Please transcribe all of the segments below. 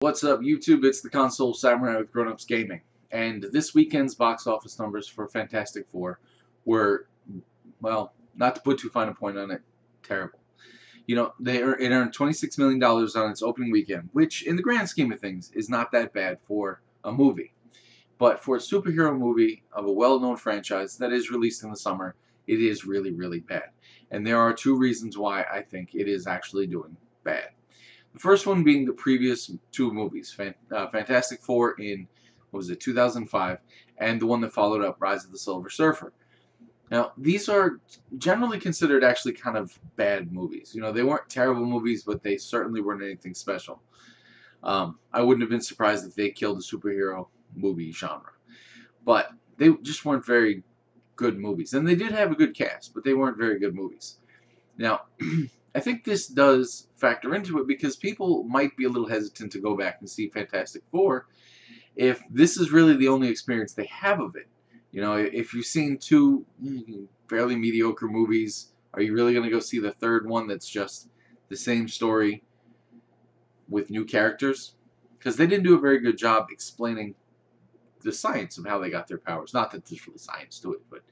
What's up, YouTube? It's the Console Samurai with Grown Ups Gaming. And this weekend's box office numbers for Fantastic Four were, well, not to put too fine a point on it, terrible. You know, it earned $26 million on its opening weekend, which, in the grand scheme of things, is not that bad for a movie. But for a superhero movie of a well-known franchise that is released in the summer, it is really, really bad. And there are two reasons why I think it is actually doing bad. The first one being the previous two movies, Fantastic Four in, what was it, 2005, and the one that followed up, Rise of the Silver Surfer. Now, these are generally considered actually kind of bad movies. You know, they weren't terrible movies, but they certainly weren't anything special. I wouldn't have been surprised if they killed the superhero movie genre. But they just weren't very good movies. And they did have a good cast, but they weren't very good movies. Now, I think this does factor into it because people might be a little hesitant to go back and see Fantastic Four if this is really the only experience they have of it. You know, if you've seen two fairly mediocre movies, are you really going to go see the third one that's just the same story with new characters? Because they didn't do a very good job explaining the science of how they got their powers. Not that there's really science to it, but,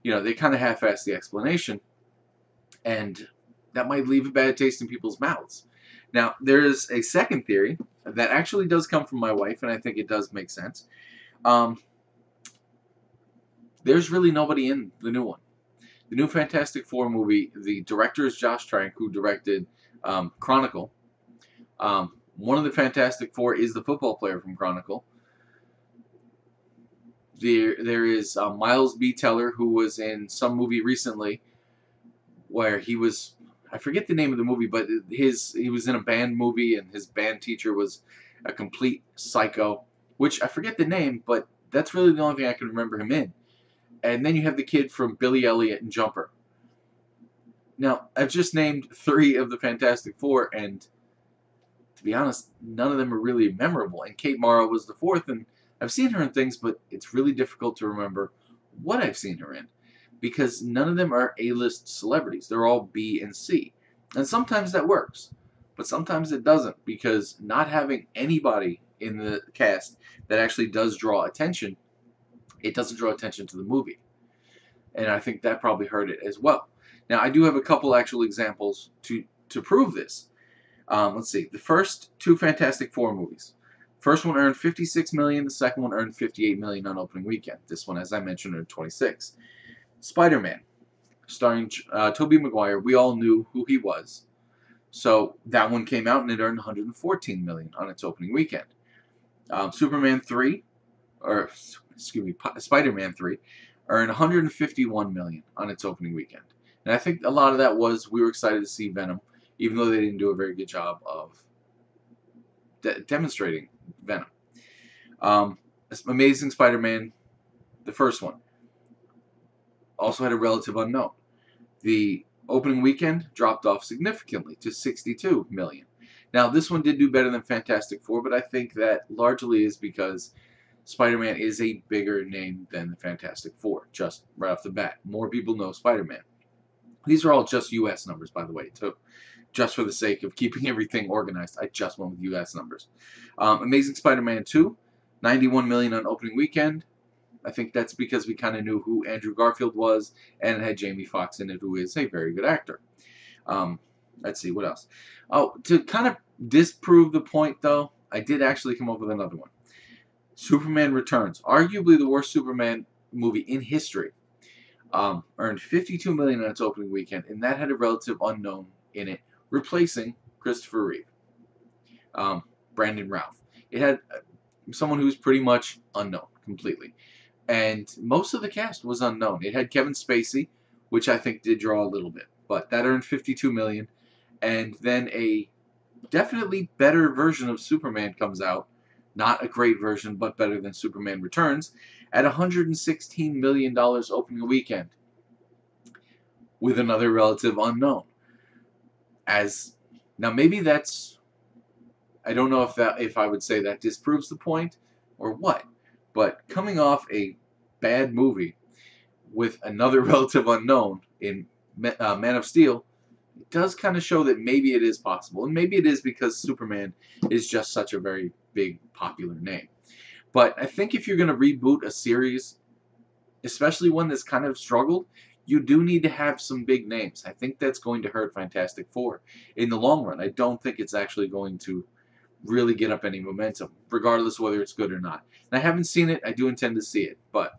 you know, they kind of half-assed the explanation. And that might leave a bad taste in people's mouths. Now, there is a second theory that actually does come from my wife, and I think it does make sense. There's really nobody in the new one. The new Fantastic Four movie, the director is Josh Trank, who directed Chronicle. One of the Fantastic Four is the football player from Chronicle. There is Miles B. Teller, who was in some movie recently where he was, I forget the name of the movie, but he was in a band movie, and his band teacher was a complete psycho, which I forget the name, but that's really the only thing I can remember him in. And then you have the kid from Billy Elliot and Jumper. Now, I've just named three of the Fantastic Four, and to be honest, none of them are really memorable. And Kate Mara was the fourth, and I've seen her in things, but it's really difficult to remember what I've seen her in, because none of them are A-list celebrities. They're all B and C. And sometimes that works, but sometimes it doesn't, because not having anybody in the cast that actually does draw attention, it doesn't draw attention to the movie. And I think that probably hurt it as well. Now, I do have a couple actual examples to prove this. Let's see. The first two Fantastic Four movies. First one earned $56 million. The second one earned $58 million on opening weekend. This one, as I mentioned, earned $26. Spider-Man, starring Tobey Maguire. We all knew who he was. So that one came out and it earned $114 million on its opening weekend. Spider-Man 3, earned $151 million on its opening weekend. And I think a lot of that was we were excited to see Venom, even though they didn't do a very good job of demonstrating Venom. Amazing Spider-Man, the first one, also had a relative unknown. The opening weekend dropped off significantly to $62 million. Now, this one did do better than Fantastic Four, but I think that largely is because Spider-Man is a bigger name than the Fantastic Four, just right off the bat. More people know Spider-Man. These are all just U.S. numbers, by the way, too. Just for the sake of keeping everything organized, I just went with U.S. numbers. Amazing Spider-Man 2, $91 million on opening weekend. I think that's because we kind of knew who Andrew Garfield was, and it had Jamie Foxx in it, who is a very good actor. Let's see, what else? Oh, to kind of disprove the point, though, I did actually come up with another one. Superman Returns, arguably the worst Superman movie in history, earned $52 million on its opening weekend, and that had a relative unknown in it, replacing Christopher Reeve, Brandon Routh. It had someone who was pretty much unknown completely. And most of the cast was unknown. It had Kevin Spacey, which I think did draw a little bit, but that earned $52 million. And then a definitely better version of Superman comes out. Not a great version, but better than Superman Returns, at $116 million opening weekend, with another relative unknown. Now maybe that's, I don't know if I would say that disproves the point or what, but coming off a bad movie with another relative unknown in Man of Steel, it does kind of show that maybe it is possible. And maybe it is because Superman is just such a very big, popular name. But I think if you're going to reboot a series, especially one that's kind of struggled, you do need to have some big names. I think that's going to hurt Fantastic Four in the long run. I don't think it's actually going to really get up any momentum, regardless of whether it's good or not. And I haven't seen it. I do intend to see it. But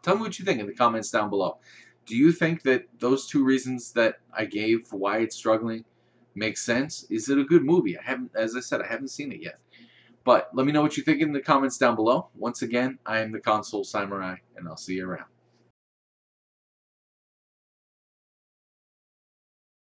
tell me what you think in the comments down below. Do you think that those two reasons that I gave for why it's struggling make sense? Is it a good movie? I haven't, as I said, I haven't seen it yet. But let me know what you think in the comments down below. Once again, I am the Console Samurai, and I'll see you around.